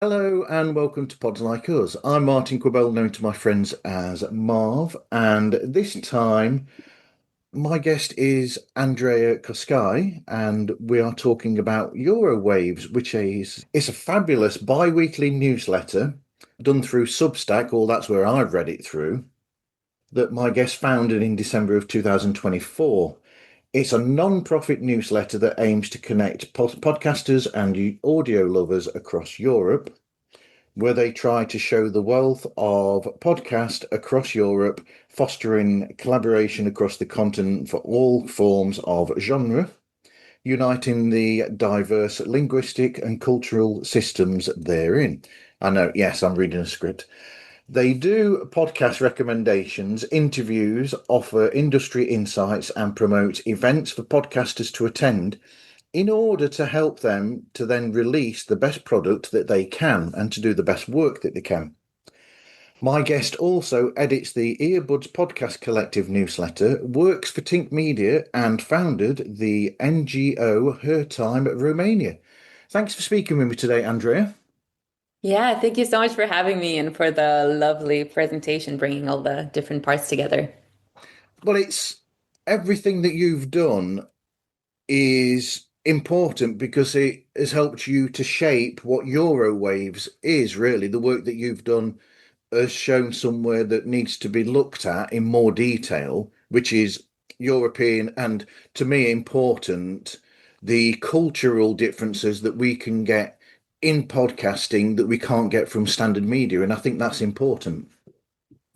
Hello and welcome to Pods Like Us. I'm Martin Quibell, known to my friends as Marv, and this time my guest is Andreea Coscai, and we are talking about Eurowaves, which is it's a fabulous bi-weekly newsletter done through Substack, or that's where I've read it through, that my guest founded in December of 2024. It's a non-profit newsletter that aims to connect podcasters and audio lovers across Europe, where they try to show the wealth of podcast across Europe, fostering collaboration across the continent for all forms of genre, uniting the diverse linguistic and cultural systems therein. I know, yes, I'm reading a script. They do podcast recommendations, interviews, offer industry insights, and promote events for podcasters to attend in order to help them to then release the best product that they can and to do the best work that they can. My guest also edits the Earbuds Podcast Collective Newsletter, works for Tink Media, and founded the NGO Her Time Romania. Thanks for speaking with me today, Andrea. Yeah, thank you so much for having me and for the lovely presentation, bringing all the different parts together. Well, it's everything that you've done is important because it has helped you to shape what Eurowaves is really. The work that you've done has shown somewhere that needs to be looked at in more detail, which is European and, to me, important, the cultural differences that we can get in podcasting that we can't get from standard media. And I think that's important.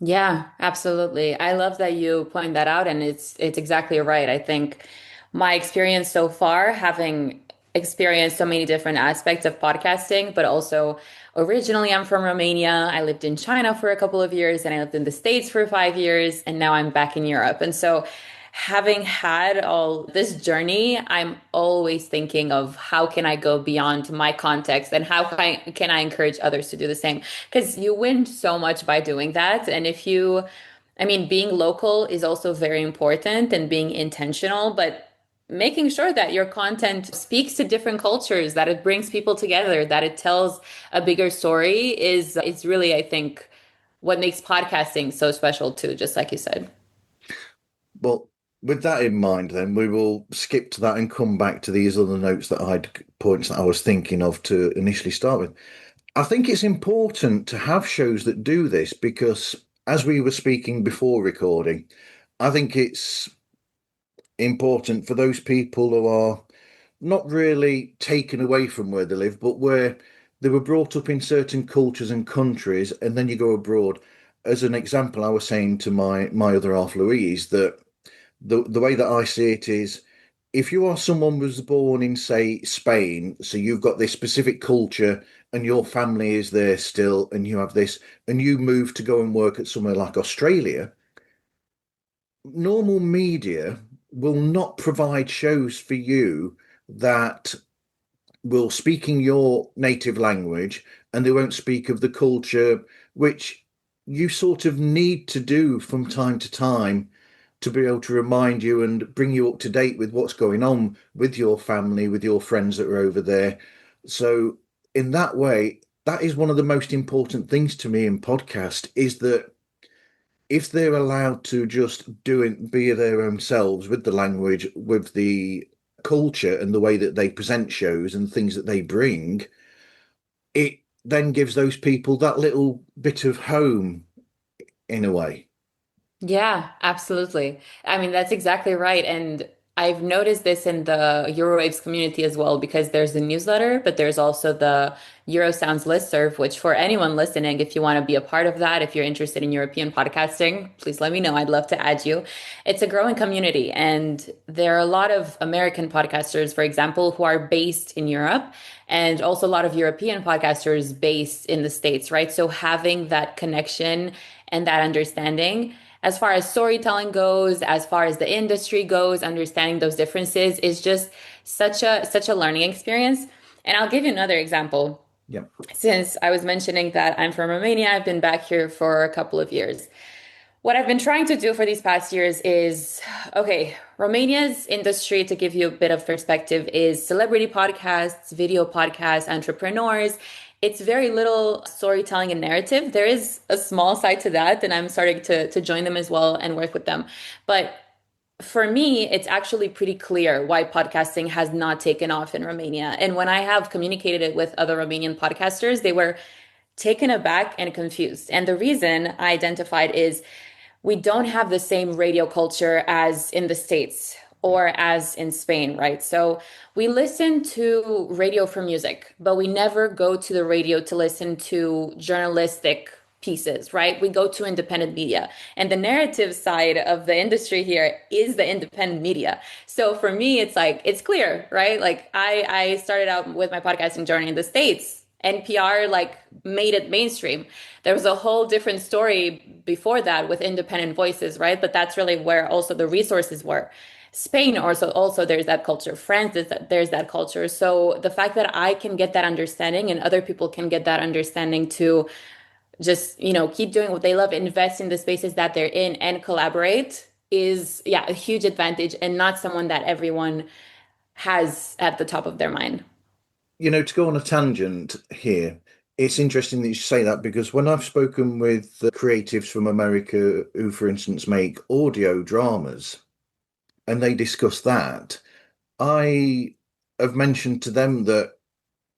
Yeah, absolutely. I love that you point that out, and it's exactly right. I think my experience so far, having experienced so many different aspects of podcasting, but also originally I'm from Romania. I lived in China for a couple of years, and I lived in the States for 5 years, and now I'm back in Europe. And so having had all this journey, I'm always thinking of how can I go beyond my context and how can I encourage others to do the same? Because you win so much by doing that. And if you, I mean, being local is also very important and being intentional, but making sure that your content speaks to different cultures, that it brings people together, that it tells a bigger story is really, I think, what makes podcasting so special too, just like you said. Well, with that in mind, then we will skip to that and come back to these other notes that points that I was thinking of to initially start with. I think it's important to have shows that do this because, as we were speaking before recording, I think it's important for those people who are not really taken away from where they live, but where they were brought up in certain cultures and countries, and then you go abroad. As an example, I was saying to my other half, Louise, that the way that I see it is if you are someone who was born in, say, Spain, so you've got this specific culture and your family is there still, and you have this, and you move to go and work at somewhere like Australia, normal media will not provide shows for you that will speak in your native language, and they won't speak of the culture, which you sort of need to do from time to time to be able to remind you and bring you up to date with what's going on with your family, with your friends that are over there. So in that way, that is one of the most important things to me in podcast is that if they're allowed to just do it, be their own selves with the language, with the culture and the way that they present shows and things that they bring, it then gives those people that little bit of home in a way. Yeah, absolutely. I mean, that's exactly right. And I've noticed this in the Eurowaves community as well, because there's the newsletter, but there's also the Eurosounds listserv, which for anyone listening, if you want to be a part of that, if you're interested in European podcasting, please let me know. I'd love to add you. It's a growing community, and there are a lot of American podcasters, for example, who are based in Europe, and also a lot of European podcasters based in the States, right? So having that connection and that understanding as far as storytelling goes, as far as the industry goes, understanding those differences is just such a learning experience. And I'll give you another example. Yeah. Since I was mentioning that I'm from Romania, I've been back here for a couple of years. What I've been trying to do for these past years is, okay, Romania's industry, to give you a bit of perspective, is celebrity podcasts, video podcasts, entrepreneurs. It's very little storytelling and narrative. There is a small side to that, and I'm starting to join them as well and work with them. But for me, it's actually pretty clear why podcasting has not taken off in Romania. And when I have communicated it with other Romanian podcasters, they were taken aback and confused. And the reason I identified is we don't have the same radio culture as in the States or as in Spain, right? So we listen to radio for music, but we never go to the radio to listen to journalistic pieces, right? We go to independent media. And the narrative side of the industry here is the independent media. So for me, it's like, it's clear, right? Like I started out with my podcasting journey in the States. NPR like made it mainstream. There was a whole different story before that with independent voices, right? But that's really where also the resources were. Spain also there's that culture. France is that there's that culture. So the fact that I can get that understanding and other people can get that understanding to just, keep doing what they love, invest in the spaces that they're in and collaborate is, yeah, a huge advantage and not someone that everyone has at the top of their mind. To go on a tangent here, it's interesting that you say that because when I've spoken with the creatives from America who, for instance, make audio dramas and they discuss that, I have mentioned to them that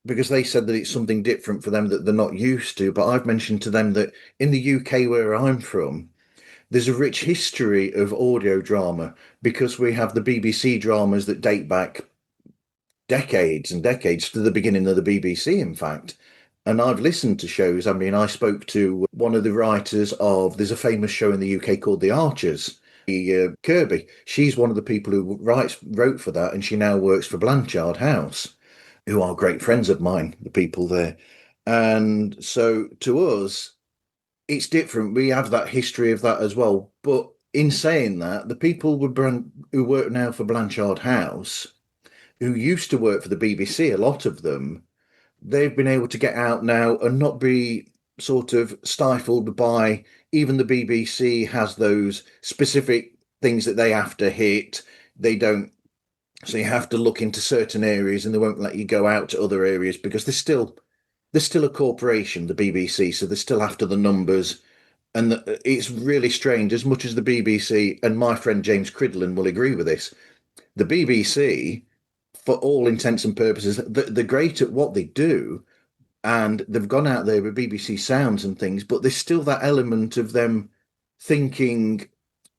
because they said that it's something different for them that they're not used to, but I've mentioned to them that in the UK where I'm from, there's a rich history of audio drama because we have the BBC dramas that date back decades and decades to the beginning of the BBC, in fact. And I've listened to shows. I mean, I spoke to one of the writers of, there's a famous show in the UK called The Archers, Kirby. She's one of the people who wrote for that, and she now works for Blanchard House, who are great friends of mine, the people there. And so to us, it's different. We have that history of that as well. But in saying that, the people who work now for Blanchard House, who used to work for the BBC, a lot of them, they've been able to get out now and not be sort of stifled by even the BBC has those specific things that they have to hit. They don't, so you have to look into certain areas and they won't let you go out to other areas because they're still a corporation, the BBC, so they're still after the numbers. And it's really strange, as much as the BBC, and my friend James Cridlin will agree with this, the BBC, for all intents and purposes, they're great at what they do, and they've gone out there with BBC Sounds and things, but there's still that element of them thinking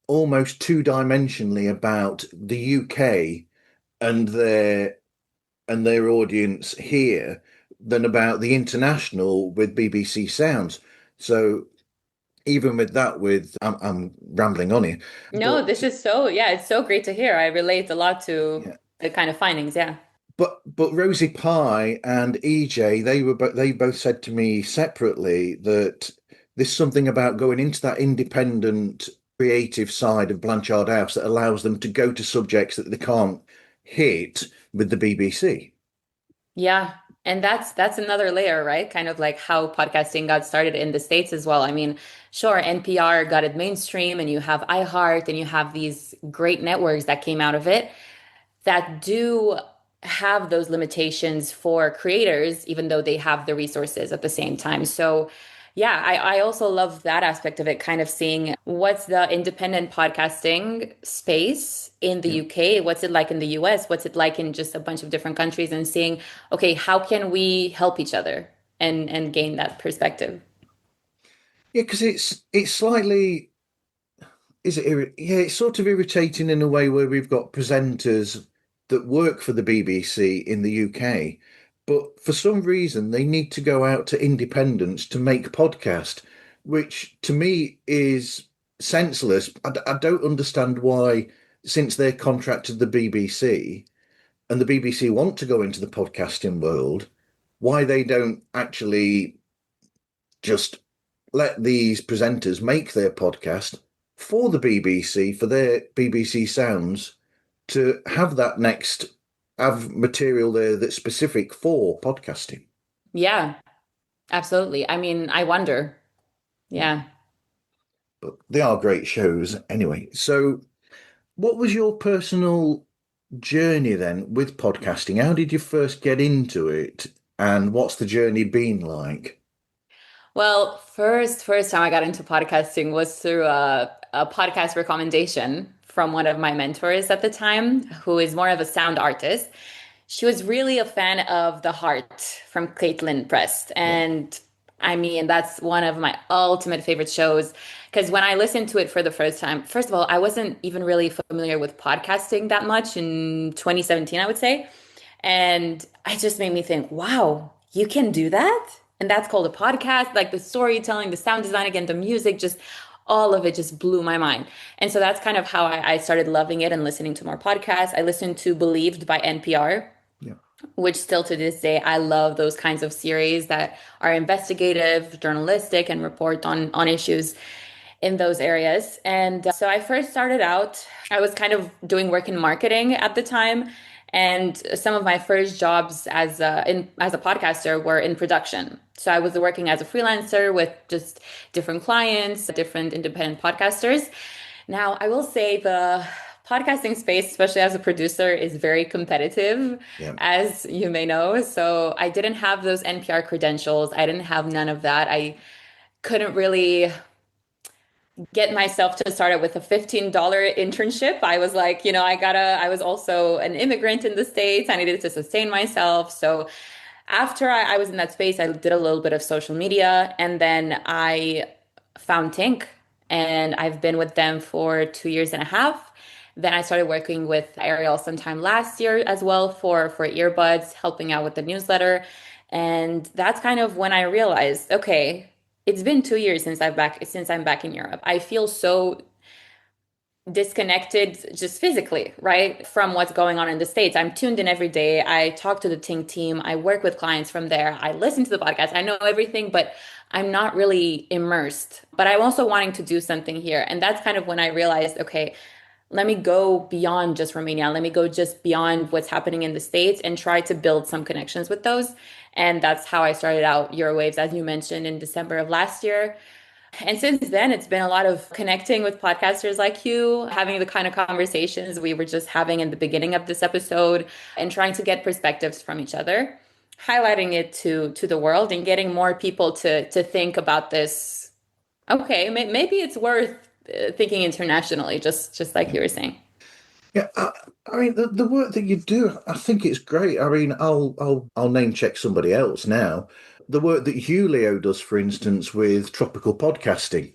almost two-dimensionally about the UK and their audience here than about the international with BBC Sounds. So even with that, I'm rambling on here, No, but this is so, yeah, it's so great to hear. I relate a lot to yeah. the kind of findings. Yeah. But Rosie Pye and EJ, they both said to me separately that there's something about going into that independent creative side of Blanchard House that allows them to go to subjects that they can't hit with the BBC. Yeah. And that's another layer, right? Kind of like how podcasting got started in the States as well. I mean, sure, NPR got it mainstream and you have iHeart and you have these great networks that came out of it that do have those limitations for creators, even though they have the resources at the same time. So, yeah, I also love that aspect of it, kind of seeing what's the independent podcasting space in the Yeah. UK, what's it like in the US, what's it like in just a bunch of different countries, and seeing, okay, how can we help each other and gain that perspective? Yeah, because it's Yeah, it's sort of irritating in a way where we've got presenters that work for the BBC in the UK, but for some reason they need to go out to independents to make podcast, which to me is senseless. I don't understand why, since they're contracted the BBC and the BBC want to go into the podcasting world, why they don't actually just let these presenters make their podcast for the BBC, for their BBC Sounds, to have that next, have material there that's specific for podcasting. Yeah, absolutely. I mean, I wonder. Yeah. Yeah. But they are great shows anyway. So, what was your personal journey then with podcasting? How did you first get into it? And what's the journey been like? Well, first time I got into podcasting was through a podcast recommendation from one of my mentors at the time, who is more of a sound artist. She was really a fan of The Heart from Caitlin Prest. Yeah. And I mean, that's one of my ultimate favorite shows. Because when I listened to it for the first time, first of all, I wasn't even really familiar with podcasting that much in 2017, I would say. And it just made me think, wow, you can do that? And that's called a podcast. Like the storytelling, the sound design, again, the music, just all of it just blew my mind. And so that's kind of how I started loving it and listening to more podcasts. I listened to Believed by NPR, Yeah. which still to this day, I love those kinds of series that are investigative, journalistic, and report on issues in those areas. And so I first started out, I was kind of doing work in marketing at the time. And some of my first jobs as a podcaster were in production. So I was working as a freelancer with just different clients, different independent podcasters. Now, I will say the podcasting space, especially as a producer, is very competitive, Yeah. as you may know. So I didn't have those NPR credentials. I didn't have none of that. I couldn't really get myself to start it with a $15 internship. I was like, I was also an immigrant in the States. I needed to sustain myself. So after I was in that space, I did a little bit of social media and then I found Tink and I've been with them for 2 years and a half. Then I started working with Ariel sometime last year as well for Earbuds, helping out with the newsletter. And that's kind of when I realized, okay, it's been 2 years since I'm back in Europe. I feel so disconnected just physically, right, from what's going on in the States. I'm tuned in every day. I talk to the Tink team. I work with clients from there. I listen to the podcast. I know everything, but I'm not really immersed. But I'm also wanting to do something here. And that's kind of when I realized, okay, let me go beyond just Romania. Let me go just beyond what's happening in the States and try to build some connections with those. And that's how I started out Eurowaves, as you mentioned, in December of last year. And since then, it's been a lot of connecting with podcasters like you, having the kind of conversations we were just having in the beginning of this episode, and trying to get perspectives from each other, highlighting it to the world and getting more people to think about this. Okay, maybe it's worth thinking internationally, just like Yeah. you were saying. Yeah, I mean the work that you do, I think it's great. I mean, I'll name check somebody else now. The work that Julio does, for instance, with tropical podcasting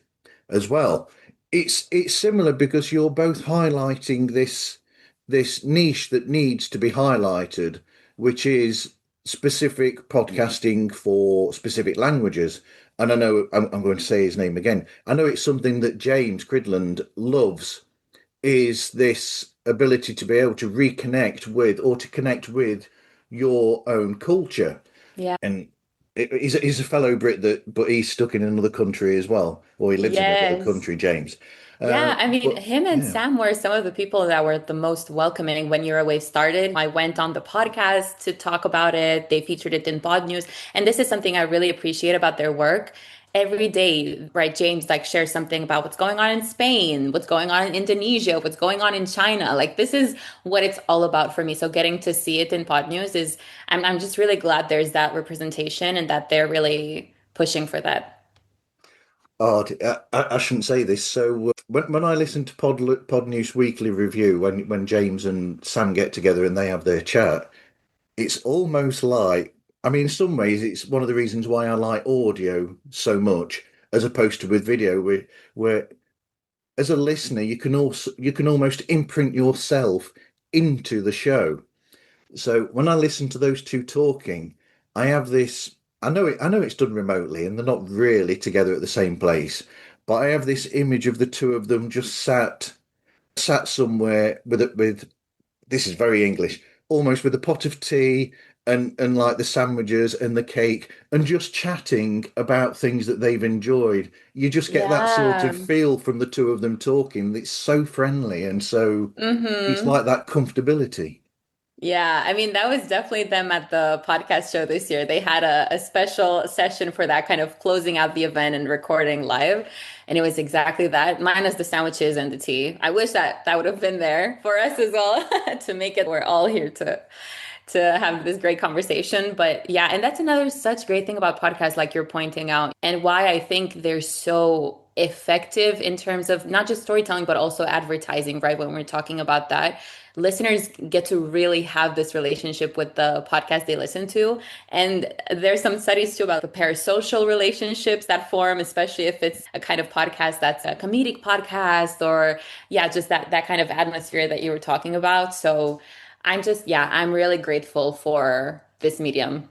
as well. It's similar because you're both highlighting this niche that needs to be highlighted, which is specific podcasting for specific languages. And I know I'm going to say his name again. I know it's something that James Cridland loves is this ability to be able to reconnect with or to connect with your own culture. Yeah. And he's a fellow Brit but he's stuck in another country as well, or he lives in another Yes. country, James. Yeah, I mean, But him and yeah, Sam were some of the people that were the most welcoming when Eurowave started. I went on the podcast to talk about it. They featured it in Pod News. And this is something I really appreciate about their work. Every day, right, James like shares something about what's going on in Spain, what's going on in Indonesia, what's going on in China. Like this is what it's all about for me. So getting to see it in Pod News is I'm just really glad there's that representation and that they're really pushing for that. oh, I shouldn't say this. So when I listen to Pod News Weekly Review, when James and Sam get together and they have their chat, it's almost like, I mean, in some ways, it's one of the reasons why I like audio so much as opposed to with video, where as a listener, you can almost imprint yourself into the show. So when I listen to those two talking, I have this. I know it's done remotely, and they're not really together at the same place. But I have this image of the two of them just sat somewhere with this is very English, almost with a pot of tea and like the sandwiches and the cake and just chatting about things that they've enjoyed. You just get that sort Yeah. of feel from the two of them talking. It's so friendly and so it's Mm-hmm. like that comfortability. Yeah, I mean, that was definitely them at the podcast show this year. They had a special session for that, kind of closing out the event and recording live. And it was exactly that, minus the sandwiches and the tea. I wish that that would have been there for us as well to make it. We're all here to have this great conversation. But yeah, and that's another such great thing about podcasts, like you're pointing out, and why I think they're so effective in terms of not just storytelling, but also advertising, right? When we're talking about that, listeners get to really have this relationship with the podcast they listen to. And there's some studies too about the parasocial relationships that form, especially if it's a kind of podcast that's a comedic podcast or yeah, just that kind of atmosphere that you were talking about. So yeah, I'm really grateful for this medium.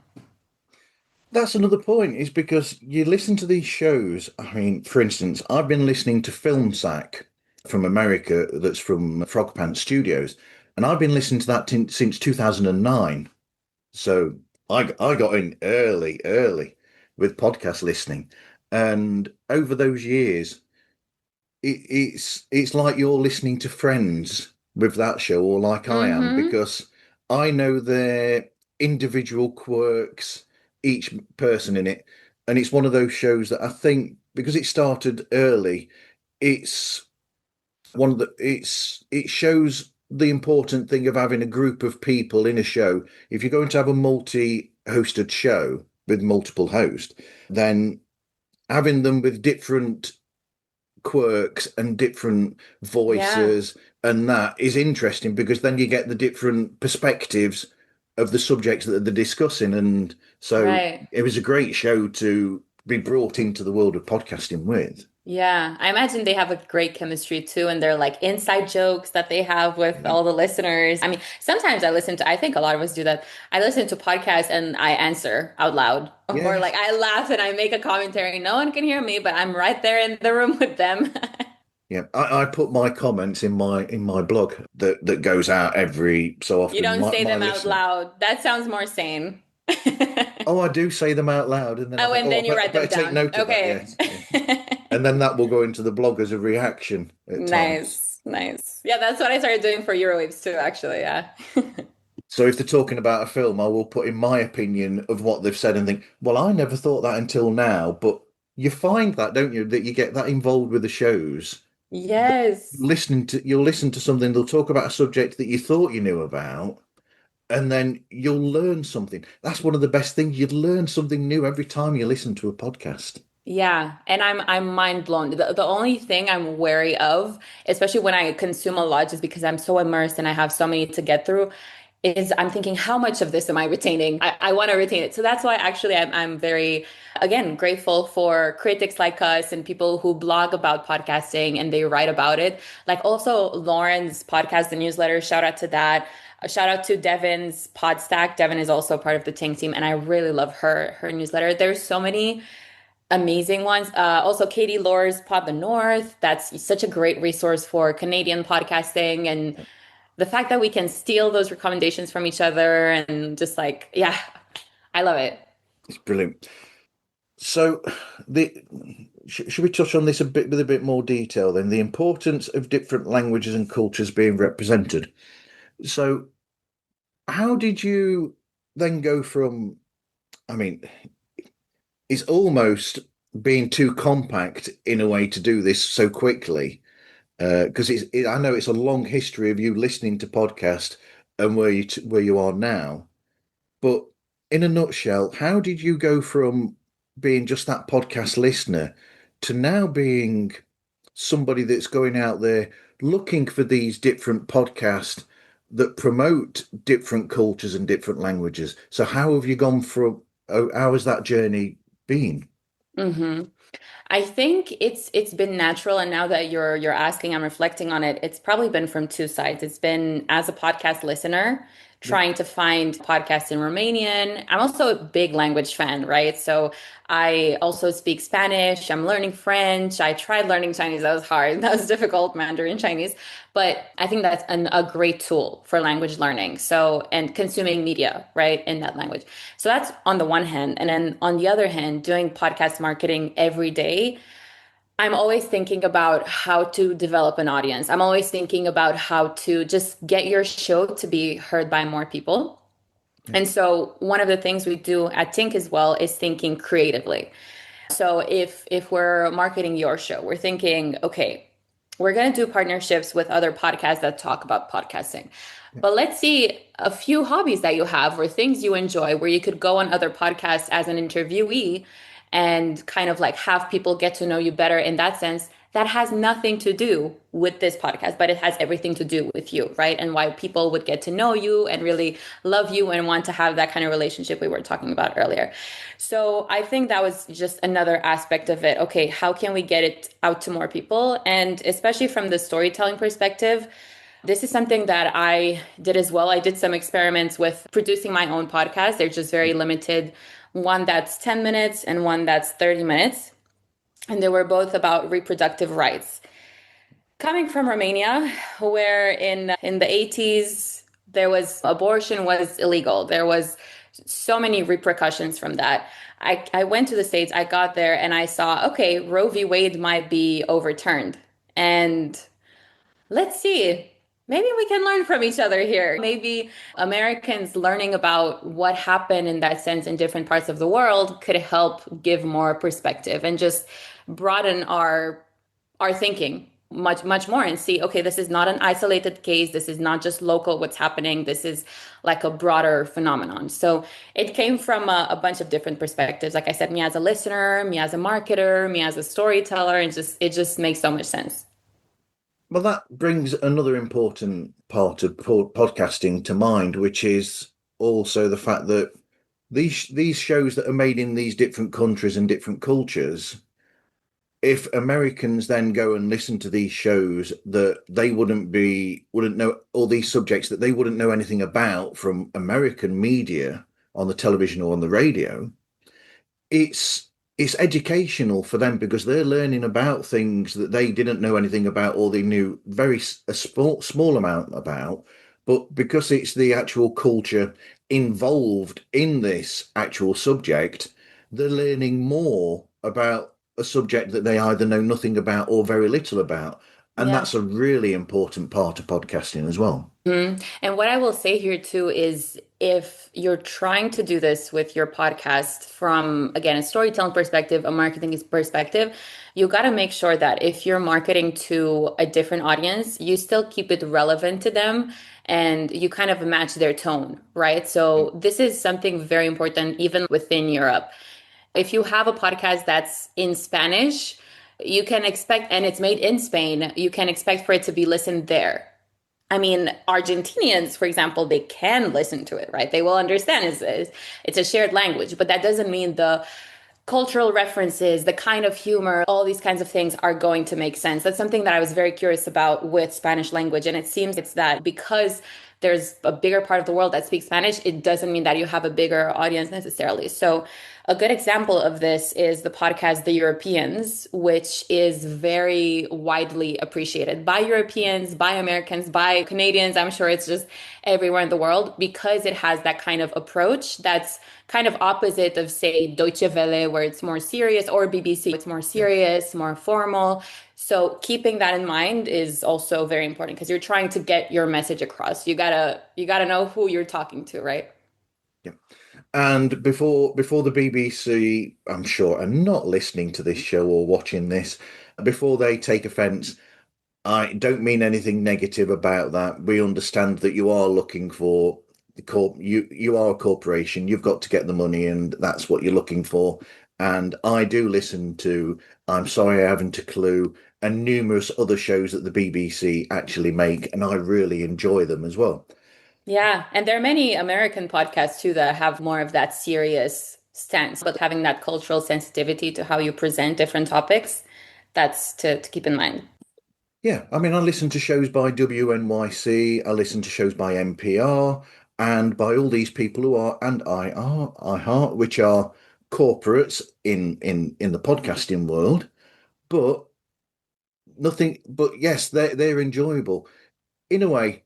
That's another point, is because you listen to these shows. I mean, for instance, I've been listening to Film Sack from America, that's from Frog Pants Studios, and I've been listening to that since 2009. So I got in early with podcast listening, and over those years, it's like you're listening to Friends with that show, or like I am, Mm-hmm. because I know their individual quirks, each person in it, and it's one of those shows that I think because it started early, it's one of the it shows the important thing of having a group of people in a show. If you're going to have a multi-hosted show with multiple hosts, then having them with different quirks and different Yeah, voices and that is interesting, because then you get the different perspectives of the subjects that they're discussing. And so right. it was a great show to be brought into the world of podcasting with. Yeah, I imagine they have a great chemistry too, and they're like inside jokes that they have with Yeah. all the listeners. I mean, sometimes I think a lot of us do that. I listen to podcasts and I answer out loud, or Yes. like I laugh and I make a commentary. No one can hear me, but I'm right there in the room with them. Yeah, I put my comments in my blog that goes out every so You often. don't say My them out listener. loud. That sounds more sane. Oh, I do say them out loud, and then I Oh, think, and oh, then you I write them better take down. note of that. Okay. Yes, yeah. And then that will go into the blog as a reaction at times. Nice, nice. Yeah, that's what I started doing for Eurowaves too, actually. Yeah. So if they're talking about a film, I will put in my opinion of what they've said and think, well, I never thought that until now. But you find that, don't you, that you get that involved with the shows. Yes. You'll listen to something, they'll talk about a subject that you thought you knew about, and then you'll learn something. That's one of the best things. You'd learn something new every time you listen to a podcast. Yeah, and I'm mind blown. The only thing I'm wary of, especially when I consume a lot, just because I'm so immersed and I have so many to get through, is I'm thinking, how much of this am I retaining? I want to retain it. So that's why actually I'm very, again, grateful for critics like us and people who blog about podcasting and they write about it. Like also Lauren's podcast, the newsletter, shout out to that. A shout out to Devin's Podstack. Devin is also part of the Tink team, and I really love her newsletter. There's so many amazing ones. Also, Katie Lore's Pod the North. That's such a great resource for Canadian podcasting. And the fact that we can steal those recommendations from each other and just like, yeah, I love it. It's brilliant. So, the should we touch on this a bit with a bit more detail then? The importance of different languages and cultures being represented. So, how did you then go from, I mean, it's almost being too compact in a way to do this so quickly, because I know it's a long history of you listening to podcasts and where you are now. But in a nutshell, how did you go from being just that podcast listener to now being somebody that's going out there looking for these different podcasts that promote different cultures and different languages? So how have you gone from, how has that journey been? Hmm. I think it's been natural, and now that you're asking, I'm reflecting on it. It's probably been from two sides. It's been as a podcast listener, Yeah. trying to find podcasts in Romanian. I'm also a big language fan, right? So I also speak Spanish. I'm learning French. I tried learning Chinese. That was hard. That was difficult, Mandarin Chinese. But I think that's a great tool for language learning. So, and consuming media, right, in that language. So that's on the one hand. And then on the other hand, doing podcast marketing every day, I'm always thinking about how to develop an audience. I'm always thinking about how to just get your show to be heard by more people. Yeah. And so one of the things we do at Tink as well is thinking creatively. So if we're marketing your show, we're thinking, okay, we're going to do partnerships with other podcasts that talk about podcasting. Yeah. But let's see a few hobbies that you have or things you enjoy where you could go on other podcasts as an interviewee and kind of like have people get to know you better in that sense. That has nothing to do with this podcast, but it has everything to do with you, right? And why people would get to know you and really love you and want to have that kind of relationship we were talking about earlier. So I think that was just another aspect of it. Okay, how can we get it out to more people? And especially from the storytelling perspective, this is something that I did as well. I did some experiments with producing my own podcast. They're just very limited, one that's 10 minutes and one that's 30 minutes. And they were both about reproductive rights. Coming from Romania, where in the 80s there was abortion was illegal. There was so many repercussions from that. I went to the States, I got there and I saw, okay, Roe v. Wade might be overturned. And let's see. Maybe we can learn from each other here. Maybe Americans learning about what happened in that sense in different parts of the world could help give more perspective and just broaden our thinking much more and see, okay, this is not an isolated case. This is not just local what's happening. This is like a broader phenomenon. So it came from a bunch of different perspectives. Like I said, me as a listener, me as a marketer, me as a storyteller, and just it just makes so much sense. Well, that brings another important part of podcasting to mind, which is also the fact that these shows that are made in these different countries and different cultures, if Americans then go and listen to these shows that they wouldn't know, all these subjects that they wouldn't know anything about from American media on the television or on the radio, it's it's educational for them because they're learning about things that they didn't know anything about or they knew a small amount about. But because it's the actual culture involved in this actual subject, they're learning more about a subject that they either know nothing about or very little about. And Yeah. that's a really important part of podcasting as well. And what I will say here too is if you're trying to do this with your podcast from, again, a storytelling perspective, a marketing perspective, you got to make sure that if you're marketing to a different audience, you still keep it relevant to them and you kind of match their tone, right? So this is something very important even within Europe. If you have a podcast that's in Spanish, you can expect, and it's made in Spain, you can expect for it to be listened there. I mean, Argentinians, for example, they can listen to it, right? They will understand it's a shared language, but that doesn't mean the cultural references, the kind of humor, all these kinds of things are going to make sense. That's something that I was very curious about with Spanish language. And it seems it's that because there's a bigger part of the world that speaks Spanish, it doesn't mean that you have a bigger audience necessarily. So a good example of this is the podcast The Europeans, which is very widely appreciated by Europeans, by Americans, by Canadians. I'm sure it's just everywhere in the world because it has that kind of approach that's kind of opposite of, say, Deutsche Welle, where it's more serious, or BBC, it's more serious, more formal. So keeping that in mind is also very important because you're trying to get your message across. You gotta know who you're talking to, right? Yeah. And before the BBC, I'm sure, are not listening to this show or watching this, before they take offence, I don't mean anything negative about that. We understand that you are looking for you are a corporation, you've got to get the money, and that's what you're looking for. And I do listen to I'm Sorry I Haven't a Clue and numerous other shows that the BBC actually make, and I really enjoy them as well. Yeah, and there are many American podcasts too that have more of that serious stance, but having that cultural sensitivity to how you present different topics, that's to keep in mind. Yeah, I mean, I listen to shows by WNYC, I listen to shows by NPR, and by all these people who are, and iHeart, which are corporates in the podcasting world, but nothing. But yes, they're enjoyable in a way.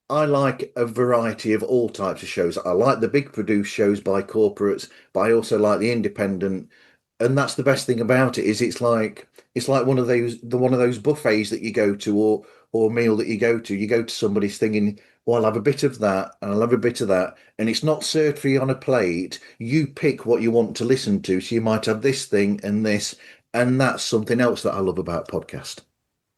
I like a variety of all types of shows. I like the big produced shows by corporates, but I also like the independent. And that's the best thing about it is it's like one of those buffets that you go to or meal that you go to. You go to somebody's thinking, well, I'll have a bit of that and I'll have a bit of that. And it's not served for you on a plate. You pick what you want to listen to. So you might have this thing and this, and that's something else that I love about podcast.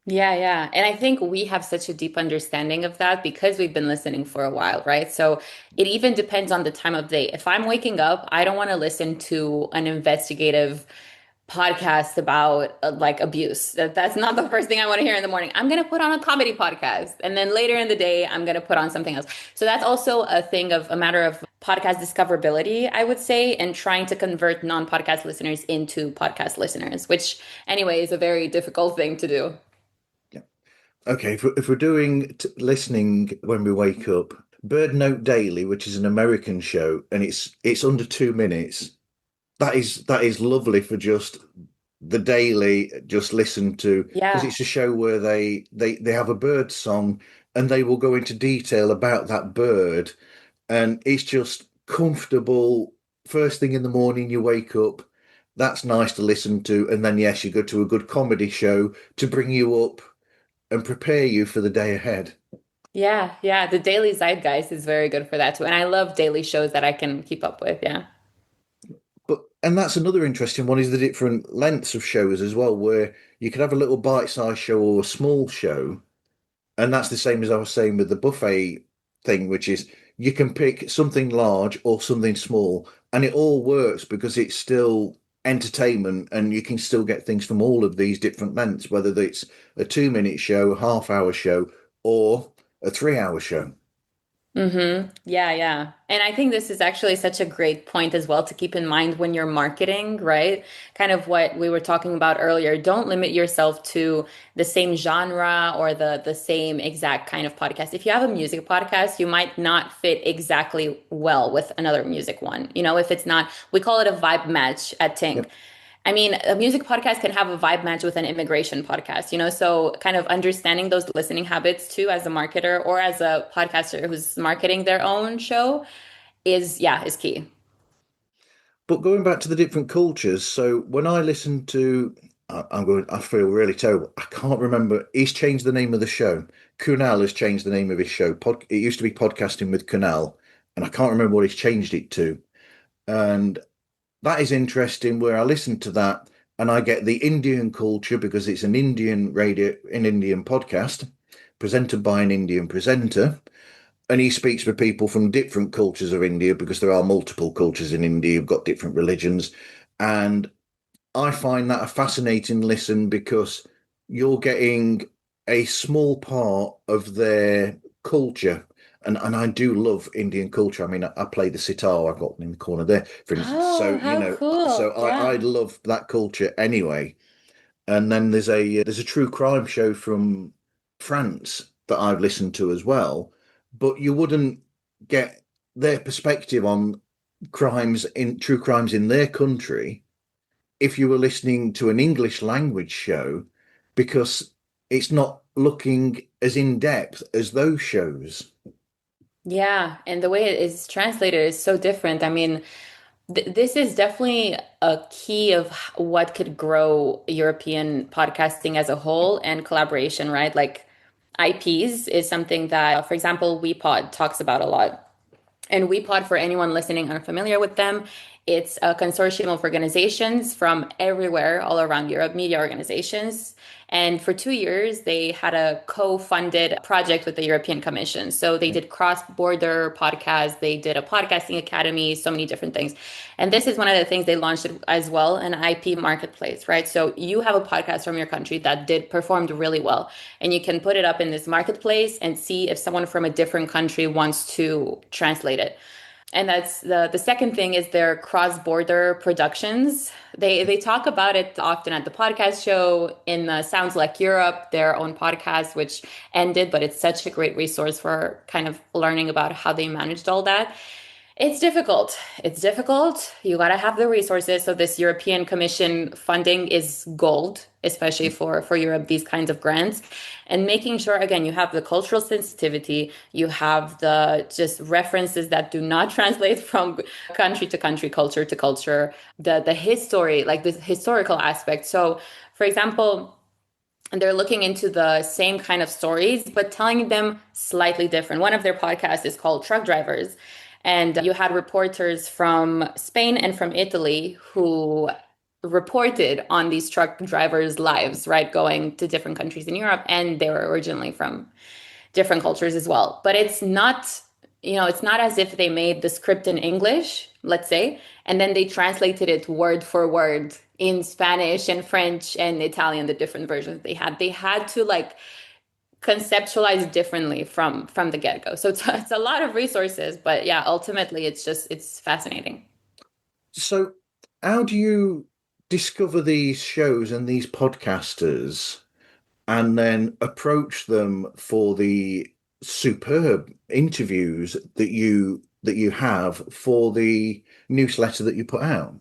Yeah, yeah. And I think we have such a deep understanding of that because we've been listening for a while, right? So it even depends on the time of day. If I'm waking up, I don't want to listen to an investigative podcast about like abuse. That's not the first thing I want to hear in the morning. I'm going to put on a comedy podcast. And then later in the day, I'm going to put on something else. So that's also a thing of a matter of podcast discoverability, I would say, and trying to convert non-podcast listeners into podcast listeners, which anyway is a very difficult thing to do. Yeah. Okay, if we're doing listening when we wake up, Bird Note Daily, which is an American show, and it's under 2 minutes. That is lovely for just the daily, just listen to because Yeah. it's a show where they have a bird song and they will go into detail about that bird, and it's just comfortable. First thing in the morning, you wake up. That's nice to listen to, and then yes, you go to a good comedy show to bring you up and prepare you for the day ahead. Yeah, yeah. The Daily Zeitgeist is very good for that too. And I love daily shows that I can keep up with. Yeah. And that's another interesting one is the different lengths of shows as well, where you could have a little bite-sized show or a small show, and that's the same as I was saying with the buffet thing, which is you can pick something large or something small, and it all works because it's still entertainment, and you can still get things from all of these different lengths, whether it's a 2 minute show, half-hour show, or a 3 hour show. Yeah, yeah. And I think this is actually such a great point as well to keep in mind when you're marketing, right? Kind of what we were talking about earlier. Don't limit yourself to the same genre or the same exact kind of podcast. If you have a music podcast, you might not fit exactly well with another music one. You know, if it's not, we call it a vibe match at Tink. Yep. I mean, a music podcast can have a vibe match with an immigration podcast, you know? So kind of understanding those listening habits too as a marketer or as a podcaster who's marketing their own show is, yeah, is key. But going back to the different cultures, so when I listen to, I feel really terrible. I can't remember. He's changed the name of the show. Kunal has changed the name of his show. It used to be Podcasting with Kunal, and I can't remember what he's changed it to. And that is interesting where I listen to that and I get the Indian culture because it's an Indian radio, an Indian podcast presented by an Indian presenter. And he speaks for people from different cultures of India because there are multiple cultures in India. You've got different religions. And I find that a fascinating listen because you're getting a small part of their culture. And I do love Indian culture. I mean, I play the sitar. I've got one in the corner there, for instance. Oh, So, how so cool. I Yeah. love that culture anyway. And then there's a true crime show from France that I've listened to as well, but you wouldn't get their perspective on crimes in true crimes in their country if you were listening to an English language show because it's not looking as in depth as those shows. Yeah. And the way it is translated is so different. I mean, this is definitely a key of what could grow European podcasting as a whole and collaboration, right? Like IPs is something that, for example, WePod talks about a lot. And WePod, for anyone listening unfamiliar with them, it's a consortium of organizations from everywhere, all around Europe, media organizations. And for 2 years, they had a co-funded project with the European Commission. So they did cross-border podcasts, they did a podcasting academy, so many different things. And this is one of the things they launched as well, an IP marketplace, right? So you have a podcast from your country that did performed really well, and you can put it up in this marketplace and see if someone from a different country wants to translate it. And that's the second thing is their cross-border productions. They talk about it often at the podcast show in the Sounds Like Europe, their own podcast, which ended, but it's such a great resource for kind of learning about how they managed all that. It's difficult. It's difficult. You got to have the resources. So this European Commission funding is gold, especially for Europe, these kinds of grants. And making sure, again, you have the cultural sensitivity, you have the just references that do not translate from country to country, culture to culture, the history, like the historical aspect. So, for example, and they're looking into the same kind of stories, but telling them slightly different. One of their podcasts is called Truck Drivers. And you had reporters from Spain and from Italy who reported on these truck drivers' lives, right? Going to different countries in Europe. And they were originally from different cultures as well. But it's not, it's not as if they made the script in English, let's say, and then they translated it word for word in Spanish and French and Italian, the different versions they had. They had to like conceptualize differently from the get-go. So it's a lot of resources, but yeah, ultimately it's fascinating. So, how do you discover these shows and these podcasters and then approach them for the superb interviews that you have for the newsletter that you put out?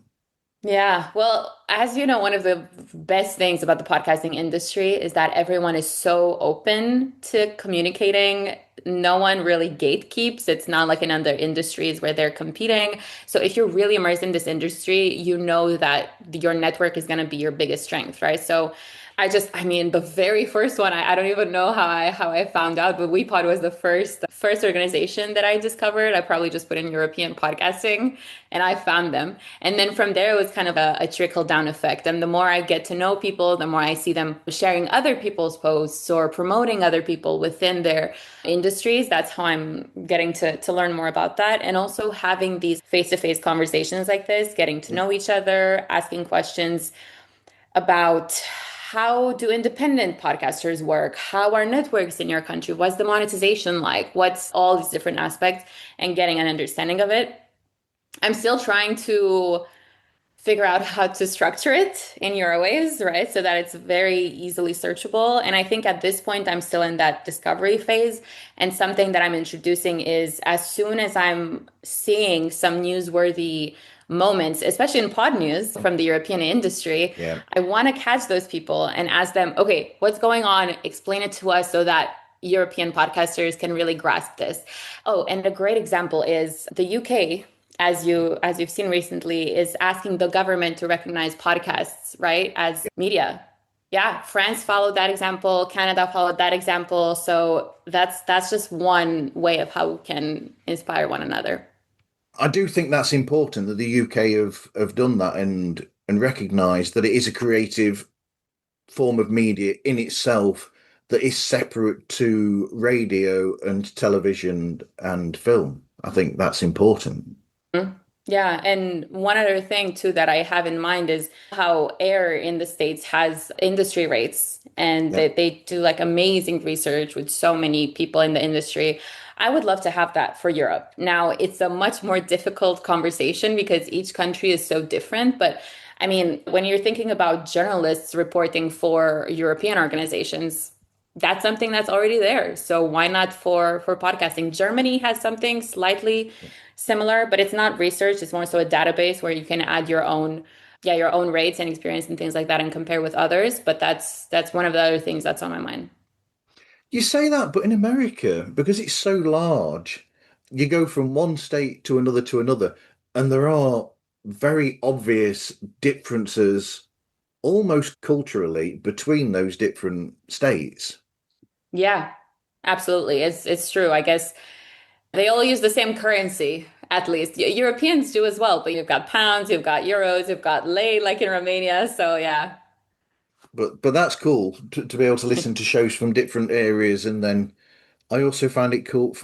Yeah. Well, as you know, one of the best things about the podcasting industry is that everyone is so open to communicating. No one really gatekeeps. It's not like in other industries where they're competing. So if you're really immersed in this industry, you know that your network is going to be your biggest strength, right? So I mean, the very first one, I don't even know how I found out, but WePod was the first organization that I discovered. I probably just put in European podcasting and I found them. And then from there, it was kind of a trickle down effect. And the more I get to know people, the more I see them sharing other people's posts or promoting other people within their industries. That's how I'm getting to learn more about that. And also having these face-to-face conversations like this, getting to know each other, asking questions about how do independent podcasters work? How are networks in your country? What's the monetization like? What's all these different aspects and getting an understanding of it? I'm still trying to figure out how to structure it in Eurowaves, right? So that it's very easily searchable. And I think at this point, I'm still in that discovery phase. And something that I'm introducing is as soon as I'm seeing some newsworthy moments, especially in pod news from the European industry, Yeah. I want to catch those people and ask them, okay, what's going on? Explain it to us so that European podcasters can really grasp this. Oh, and a great example is the UK, as you've seen recently, is asking the government to recognize podcasts, right, as media. Yeah, France followed that example, Canada followed that example. So that's just one way of how we can inspire one another. I do think that's important that the UK have done that and recognised that it is a creative form of media in itself that is separate to radio and television and film. I think that's important. Mhm. Yeah, and one other thing too that I have in mind is how air in the States has industry rates and Yeah. they do like amazing research with so many people in the industry. I would love to have that for Europe. Now, it's a much more difficult conversation because each country is so different, but I mean, when you're thinking about journalists reporting for European organizations, that's something that's already there. So why not for podcasting? Germany has something slightly similar, but it's not research. It's more so a database where you can add your own rates and experience and things like that and compare with others. But that's one of the other things that's on my mind. You say that, but in America, because it's so large, you go from one state to another, and there are very obvious differences, almost culturally, between those different states. Yeah, absolutely. It's true. I guess they all use the same currency, at least. Europeans do as well, but you've got pounds, you've got euros, you've got lei, like in Romania. So yeah. But that's cool to be able to listen to shows from different areas, and then I also find it cool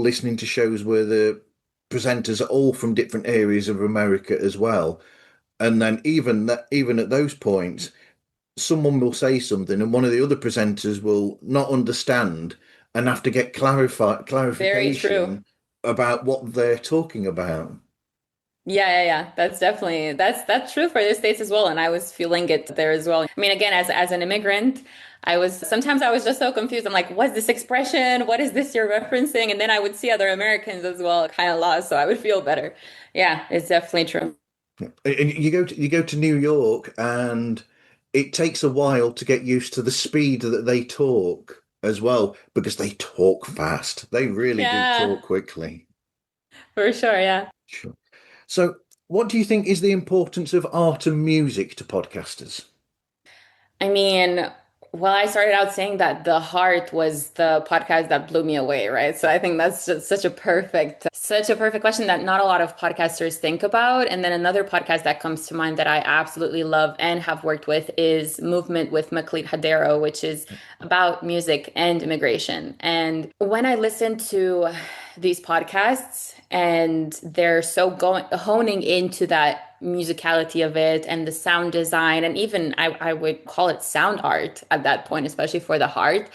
listening to shows where the presenters are all from different areas of America as well. And then even at those points, someone will say something, and one of the other presenters will not understand and have to get Very true. clarification about what they're talking about. Yeah. That's true for the States as well. And I was feeling it there as well. I mean, again, as an immigrant, I was just so confused. I'm like, what's this expression? What is this you're referencing? And then I would see other Americans as well, kind of lost, so I would feel better. Yeah, it's definitely true. And you go to New York, and it takes a while to get used to the speed that they talk as well, because they talk fast. They really do Yeah, talk quickly. for sure. Yeah. Sure. So, what do you think is the importance of art and music to podcasters? I mean, well, I started out saying that The Heart was the podcast that blew me away, right? So I think that's just such a perfect question that not a lot of podcasters think about. And then another podcast that comes to mind that I absolutely love and have worked with is Movement with Macleod Hadero, which is about music and immigration. And when I listen to these podcasts and they're so going honing into that musicality of it and the sound design, and even I would call it sound art at that point, especially for the heart,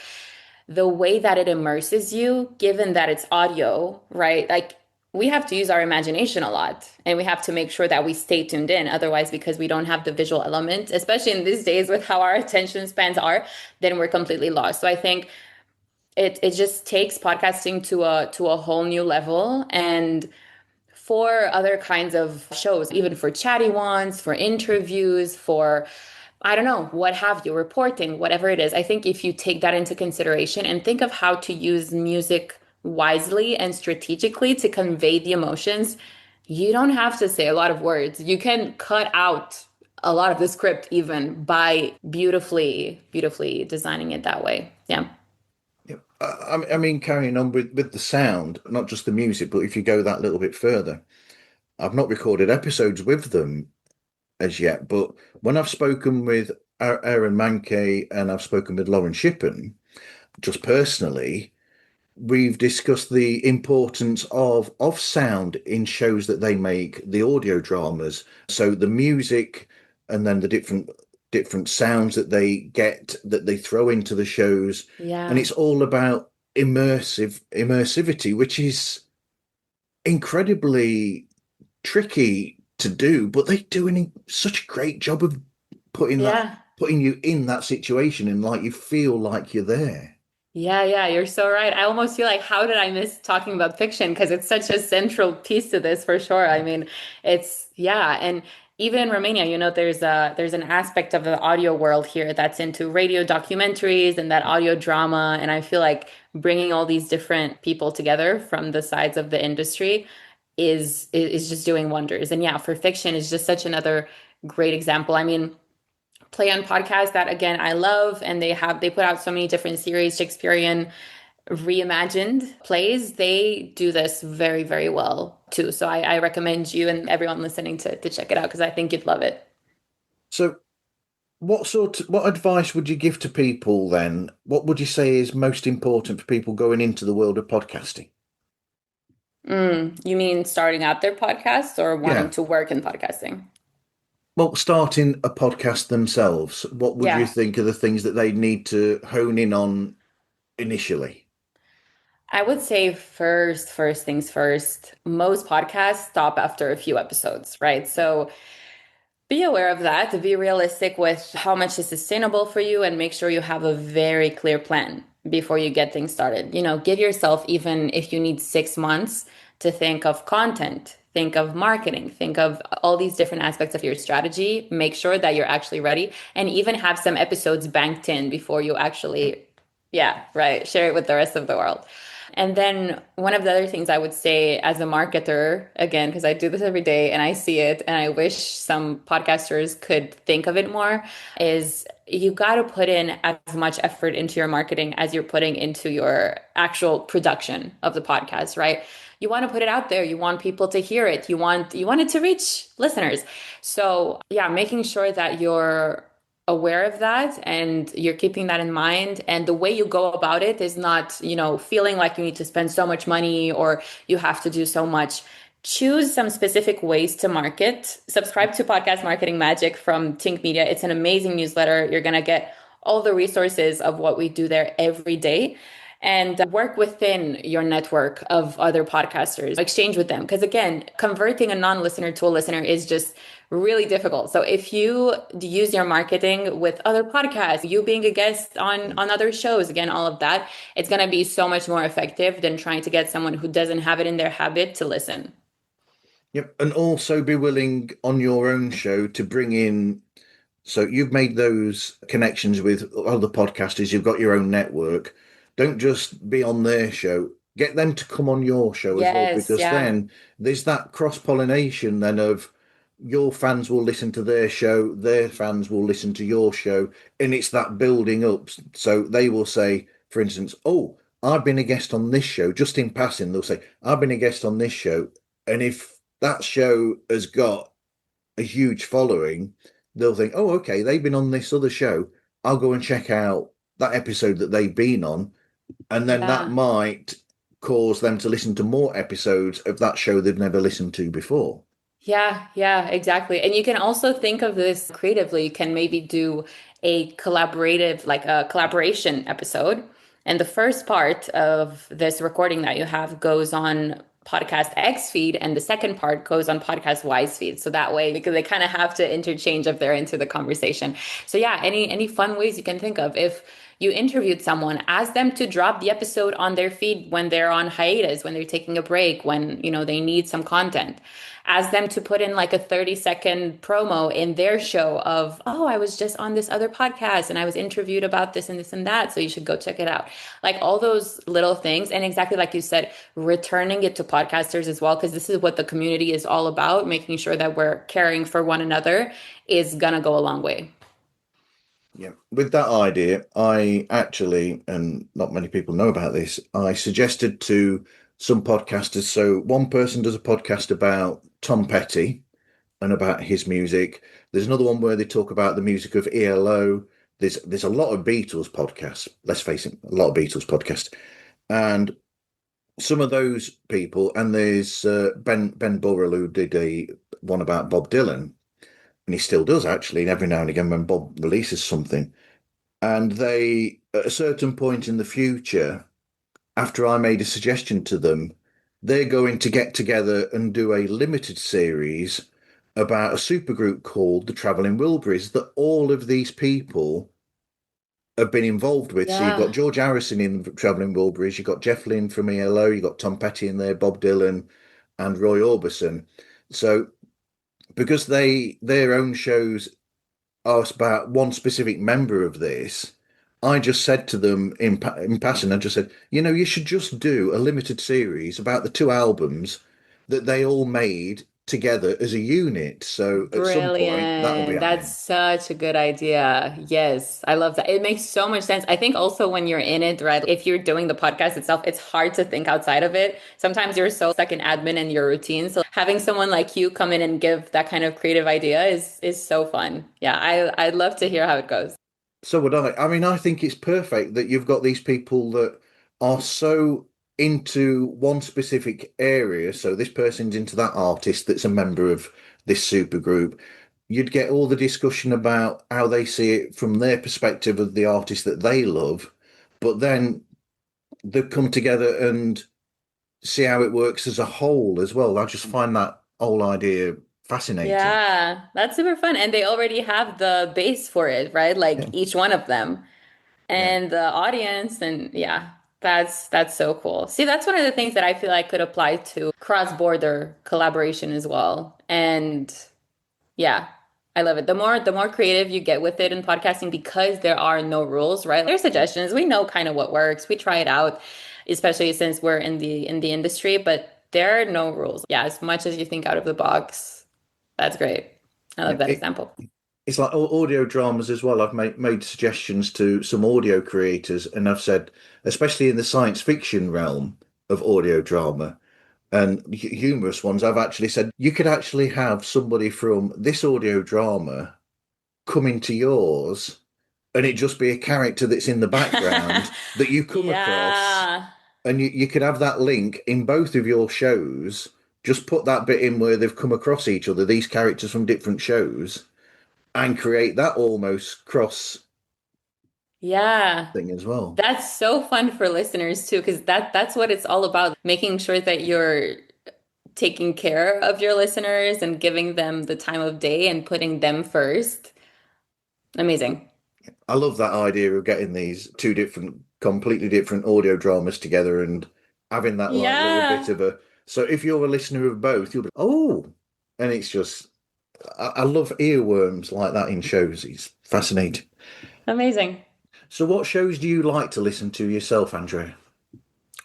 the way that it immerses you, given that it's audio, right? Like we have to use our imagination a lot and we have to make sure that we stay tuned in. Otherwise, because we don't have the visual element, especially in these days with how our attention spans are, then we're completely lost. So I think it just takes podcasting to a whole new level. And for other kinds of shows, even for chatty ones, for interviews, for I don't know, what have you, reporting, whatever it is. I think if you take that into consideration and think of how to use music wisely and strategically to convey the emotions, you don't have to say a lot of words. You can cut out a lot of the script even by beautifully designing it that way. Yeah. Yeah. I mean, carrying on with the sound, not just the music, but if you go that little bit further, I've not recorded episodes with them as yet, but when I've spoken with Aaron Mankey and I've spoken with Lauren Shippen, just personally, we've discussed the importance of sound in shows that they make, the audio dramas. So the music and then the different sounds that they get that they throw into the shows. And Yeah. it's all about immersivity, which is incredibly tricky to do, but they do such a great job of Yeah. putting you in that situation and like you feel like you're there. Yeah, you're so right. I almost feel like, how did I miss talking about fiction? Because it's such a central piece to this for sure. I mean, yeah. And even in Romania, there's an aspect of the audio world here that's into radio documentaries and that audio drama. And I feel like bringing all these different people together from the sides of the industry is just doing wonders. And yeah, for fiction is just such another great example. I mean, Play on podcast that again I love, and they put out so many different series, Shakespearean reimagined plays. They do this very well too. So I recommend you and everyone listening to check it out because I think you'd love it. So what advice would you give to people then? What would you say is most important for people going into the world of podcasting? You mean starting out their podcast or wanting Yeah. to work in podcasting? Well, starting a podcast themselves, what would you Yeah. think are the things that they need to hone in on initially? I would say first things first, most podcasts stop after a few episodes, right? So be aware of that, to be realistic with how much is sustainable for you and make sure you have a very clear plan before you get things started. Give yourself, even if you need 6 months, to think of content, think of marketing, think of all these different aspects of your strategy. Make sure that you're actually ready and even have some episodes banked in before you actually, yeah, right, share it with the rest of the world. And then one of the other things I would say as a marketer, again, because I do this every day and I see it, and I wish some podcasters could think of it more, is you got to put in as much effort into your marketing as you're putting into your actual production of the podcast, right? You want to put it out there. You want people to hear it. You want it to reach listeners. So yeah, making sure that you're aware of that and you're keeping that in mind, and the way you go about it is not feeling like you need to spend so much money or you have to do so much. Choose some specific ways to market. Subscribe to Podcast Marketing Magic from Tink Media. It's an amazing newsletter. You're going to get all the resources of what we do there every day. and work within your network of other podcasters, exchange with them. Because again, converting a non-listener to a listener is just really difficult. So if you use your marketing with other podcasts, you being a guest on other shows, again, all of that, it's going to be so much more effective than trying to get someone who doesn't have it in their habit to listen. Yep. And also be willing on your own show to bring in. So you've made those connections with other podcasters, you've got your own network. Don't just be on their show. Get them to come on your show as well, Yes, because yeah. then there's that cross-pollination then of your fans will listen to their show, their fans will listen to your show, and it's that building up. So they will say, for instance, oh, I've been a guest on this show, just in passing, they'll say, I've been a guest on this show. And if that show has got a huge following, they'll think, oh, okay, they've been on this other show. I'll go and check out that episode that they've been on. And then that Yeah. might cause them to listen to more episodes of that show they've never listened to before. Yeah, yeah, exactly. And you can also think of this creatively. You can maybe do a collaborative, like a collaboration episode. And the first part of this recording that you have goes on podcast X feed, and the second part goes on podcast Y's feed. So that way, because they kind of have to interchange if they're into the conversation. So yeah, any fun ways you can think of. If you interviewed someone, ask them to drop the episode on their feed when they're on hiatus, when they're taking a break, when they need some content. Ask them to put in like a 30-second promo in their show of, oh, I was just on this other podcast and I was interviewed about this and this and that, so you should go check it out. Like all those little things, and exactly like you said, returning it to podcasters as well, because this is what the community is all about. Making sure that we're caring for one another is gonna go a long way. Yeah. With that idea, I actually, and not many people know about this, I suggested to some podcasters. So one person does a podcast about Tom Petty and about his music. There's another one where they talk about the music of ELO. There's a lot of Beatles podcasts. Let's face it, a lot of Beatles podcasts, and some of those people. And there's Ben Burrell who did a one about Bob Dylan, and he still does actually. And every now and again, when Bob releases something, and they at a certain point in the future, after I made a suggestion to them, they're going to get together and do a limited series about a supergroup called the Traveling Wilburys that all of these people have been involved with. So you've got Yeah. George Harrison in the Traveling Wilburys, you've got Jeff Lynne from ELO, you've got Tom Petty in there, Bob Dylan, and Roy Orbison. So because their own shows are about one specific member of this, I just said to them in passing, I just said, you should just do a limited series about the two albums that they all made together as a unit. So at some point, that'll be Brilliant. That's happening. such a good idea. Yes, I love that. It makes so much sense. I think also when you're in it, right? If you're doing the podcast itself, it's hard to think outside of it. Sometimes you're so stuck in admin and your routine. So having someone like you come in and give that kind of creative idea is so fun. Yeah, I'd love to hear how it goes. So would I. I mean, I think it's perfect that you've got these people that are so into one specific area. So this person's into that artist that's a member of this super group. You'd get all the discussion about how they see it from their perspective of the artist that they love, but then they come together and see how it works as a whole as well. I just find that whole idea fascinating. Yeah, that's super fun. And they already have the base for it, right? Like Yeah, each one of them. yeah. And the audience, and yeah, that's so cool. See, that's one of the things that I feel like could apply to cross-border collaboration as well. And yeah, I love it. The more creative you get with it in podcasting, because there are no rules, right? There's suggestions. We know kind of what works. We try it out, especially since we're in the industry, but there are no rules. Yeah, as much as you think out of the box, that's great. I Yeah. love that example. It's like audio dramas as well. I've made suggestions to some audio creators, and I've said, especially in the science fiction realm of audio drama and humorous ones, I've actually said you could actually have somebody from this audio drama come into yours, and it just be a character that's in the background that you come across, Yeah. and you could have that link in both of your shows. Just put that bit in where they've come across each other, these characters from different shows, and create that almost cross Yeah. thing as well. That's so fun for listeners too, because that's what it's all about, making sure that you're taking care of your listeners and giving them the time of day and putting them first. Amazing. I love that idea of getting these two different, completely different audio dramas together and having that like little bit Yeah. of a. So if you're a listener of both, you'll be, oh, and it's just, I love earworms like that in shows. It's fascinating. Amazing. So what shows do you like to listen to yourself, Andrea?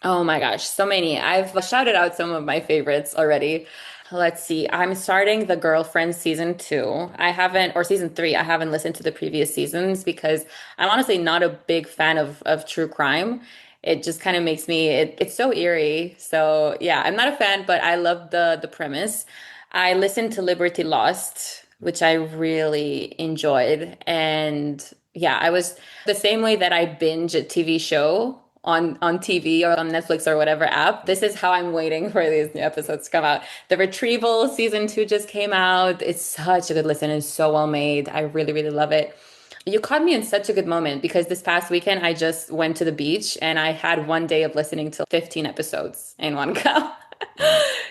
Oh my gosh, so many. I've shouted out some of my favorites already. Let's see. I'm starting The Girlfriend season two. I haven't, or season three, I haven't listened to the previous seasons because I'm honestly not a big fan of true crime. It just kind of makes me, it's so eerie. So yeah, I'm not a fan, but I love the premise. I listened to Liberty Lost, which I really enjoyed. And yeah, I was the same way that I binge a TV show on TV or on Netflix or whatever app. This is how I'm waiting for these new episodes to come out. The Retrieval season two just came out. It's such a good listen. It's so well made. I really, really love it. You caught me in such a good moment because this past weekend I just went to the beach and I had one day of listening to 15 episodes in one go. Wow.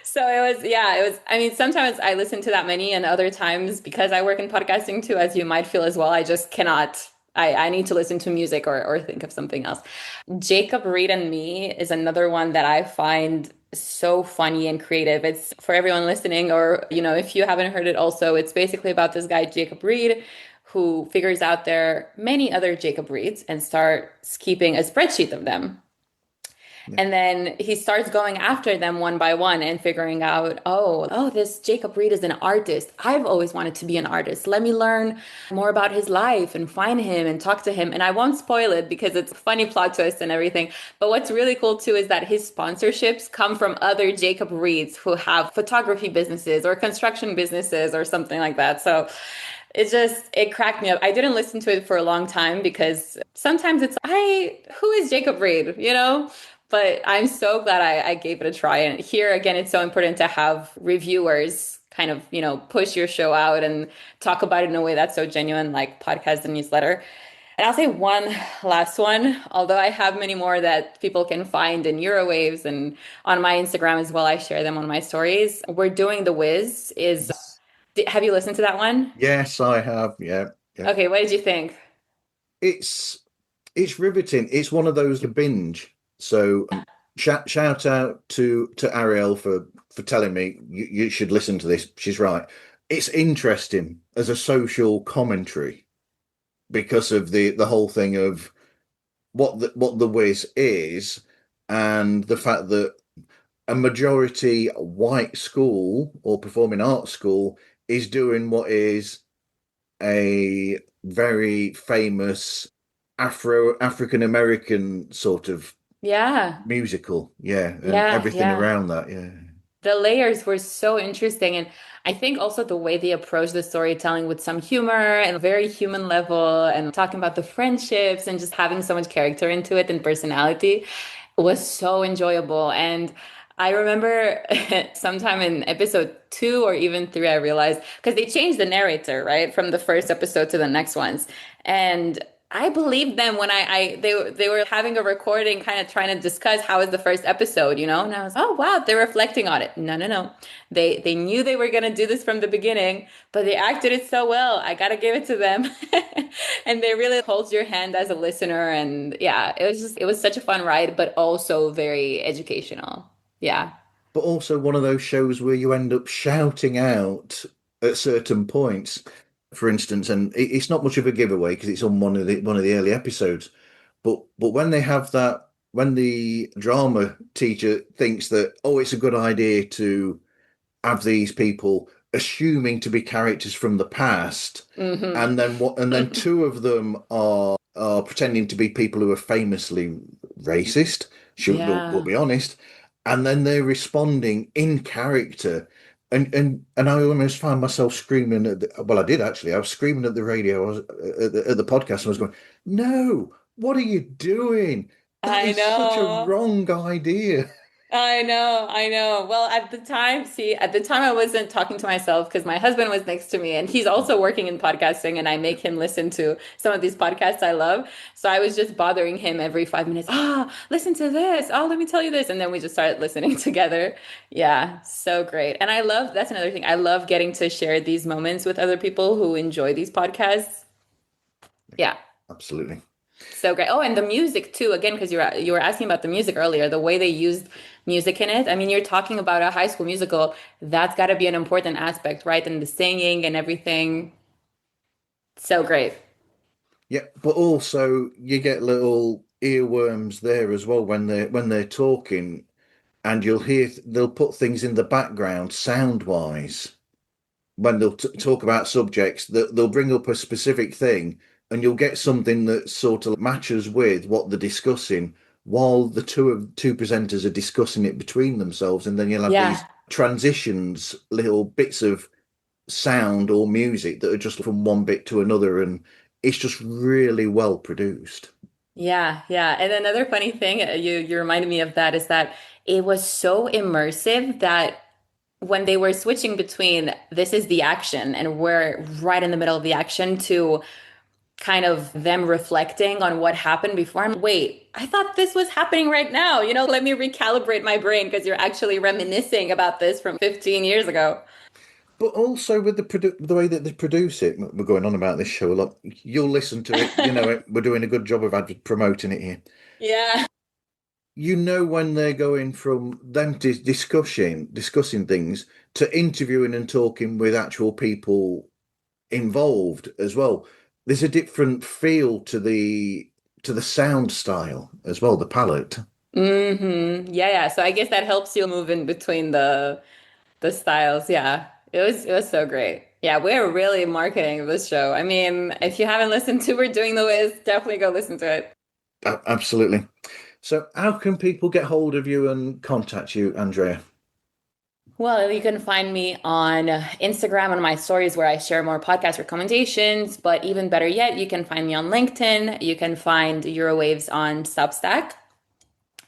So it was, yeah, it was. I mean, sometimes I listen to that many, and other times, because I work in podcasting too, as you might feel as well, I just cannot. I need to listen to music or think of something else. Jacob Reed and Me is another one that I find so funny and creative. It's for everyone listening, or, if you haven't heard it also, it's basically about this guy, Jacob Reed, who figures out there are many other Jacob Reeds and starts keeping a spreadsheet of them. Yeah. And then he starts going after them one by one and figuring out, oh, this Jacob Reed is an artist. I've always wanted to be an artist. Let me learn more about his life and find him and talk to him. And I won't spoil it because it's a funny plot twist and everything. But what's really cool too is that his sponsorships come from other Jacob Reeds who have photography businesses or construction businesses or something like that. So it cracked me up. I didn't listen to it for a long time because sometimes who is Jacob Reed, But I'm so glad I gave it a try. And here again, it's so important to have reviewers kind of, push your show out and talk about it in a way that's so genuine, like podcast and newsletter. And I'll say one last one, although I have many more that people can find in Eurowaves and on my Instagram as well. I share them on my stories. We're doing The Wiz is, have you listened to that one? Yes, I have. Yeah, yeah. Okay, what did you think? It's it's riveting. It's one of those to binge. So shout out to Ariel for telling me you should listen to this. She's right. It's interesting as a social commentary because of the whole thing of what the whiz is and the fact that a majority white school or performing arts school is doing what is a very famous African American sort of Yeah, musical, yeah, and yeah, everything yeah. around that, yeah. The layers were so interesting. And I think also the way they approach the storytelling with some humor and a very human level and talking about the friendships and just having so much character into it and personality was so enjoyable. And I remember sometime in episode two or even three, I realized because they changed the narrator, right, from the first episode to the next ones. And I believed them when they were having a recording, kind of trying to discuss how was the first episode, and I was, oh wow, they're reflecting on it. No, no, no, they knew they were gonna do this from the beginning, but they acted it so well. I gotta give it to them, and they really hold your hand as a listener. And yeah, it was such a fun ride, but also very educational. Yeah. But also one of those shows where you end up shouting out at certain points, for instance, and it's not much of a giveaway because it's on one of the early episodes. But when they have that, when the drama teacher thinks that, oh, it's a good idea to have these people assuming to be characters from the past, Hmm. and then two of them are pretending to be people who are famously racist. We'll Yeah. be honest, and then they're responding in character. And I almost found myself screaming well, I did actually. I was screaming at the radio, at the podcast, and I was going, "No, what are you doing? That I is such a know. wrong idea." I know, I know. Well, at the time I wasn't talking to myself because my husband was next to me and he's also working in podcasting and I make him listen to some of these podcasts I love. So I was just bothering him every 5 minutes. Listen to this. Oh, let me tell you this. And then we just started listening together. Yeah, so great. And that's another thing. I love getting to share these moments with other people who enjoy these podcasts. Yeah. Absolutely. So great. Oh, and the music too, again, because you were asking about the music earlier, the way they used music in it. I mean, you're talking about a high school musical. That's got to be an important aspect, right? And the singing and everything. So great. Yeah, but also you get little earworms there as well when they're talking, and they'll put things in the background sound wise when they'll talk about subjects that they'll bring up a specific thing, and you'll get something that sort of matches with what they're discussing while the two presenters are discussing it between themselves, and then you'll have these Yeah. transitions, little bits of sound or music that are just from one bit to another, and it's just really well produced. Yeah, yeah. And another funny thing you reminded me of that is that it was so immersive that when they were switching between this is the action and we're right in the middle of the action to kind of them reflecting on what happened before. Wait, I thought this was happening right now. Let me recalibrate my brain because you're actually reminiscing about this from 15 years ago. But also with the way that they produce it, we're going on about this show a lot. You'll listen to it, you know it. We're doing a good job of promoting it here. Yeah. You know when they're going from them discussing things to interviewing and talking with actual people involved as well. There's a different feel to the sound style as well, the palette. Yeah, yeah. So I guess that helps you move in between the styles. Yeah. It was so great. Yeah, we're really marketing this show. I mean, if you haven't listened to We're Doing the Wiz, definitely go listen to it. Absolutely. So, how can people get hold of you and contact you, Andrea? Well, you can find me on Instagram on my stories where I share more podcast recommendations. But even better yet, you can find me on LinkedIn. You can find Eurowaves on Substack.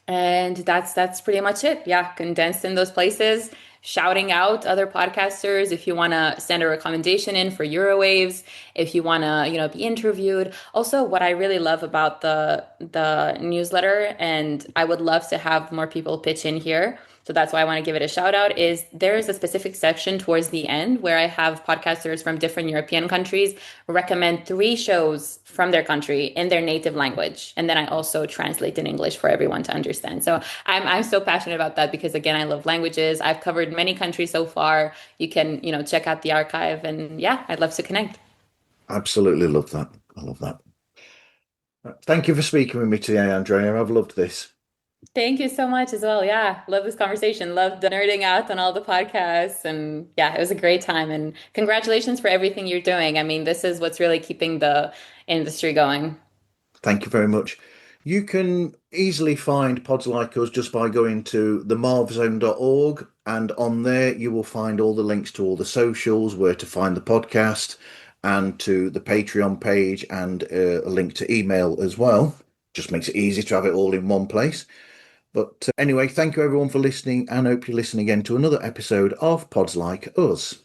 And that's pretty much it. Yeah, condensed in those places. Shouting out other podcasters if you want to send a recommendation in for Eurowaves, if you want to, be interviewed. Also, what I really love about the newsletter, and I would love to have more people pitch in here. So that's why I want to give it a shout out is there is a specific section towards the end where I have podcasters from different European countries recommend 3 shows from their country in their native language. And then I also translate in English for everyone to understand. So I'm so passionate about that because again, I love languages. I've covered many countries so far. You can, check out the archive and yeah, I'd love to connect. Absolutely love that. I love that. Thank you for speaking with me today, Andrea. I've loved this. Thank you so much as well. Yeah, love this conversation. Love the nerding out on all the podcasts. And yeah, it was a great time. And congratulations for everything you're doing. I mean, this is what's really keeping the industry going. Thank you very much. You can easily find pods like us just by going to themarvzone.org, and on there you will find all the links to all the socials, where to find the podcast, and to the Patreon page, and a link to email as well. Just makes it easy to have it all in one place. But anyway, thank you everyone for listening, and hope you listen again to another episode of Pods Like Us.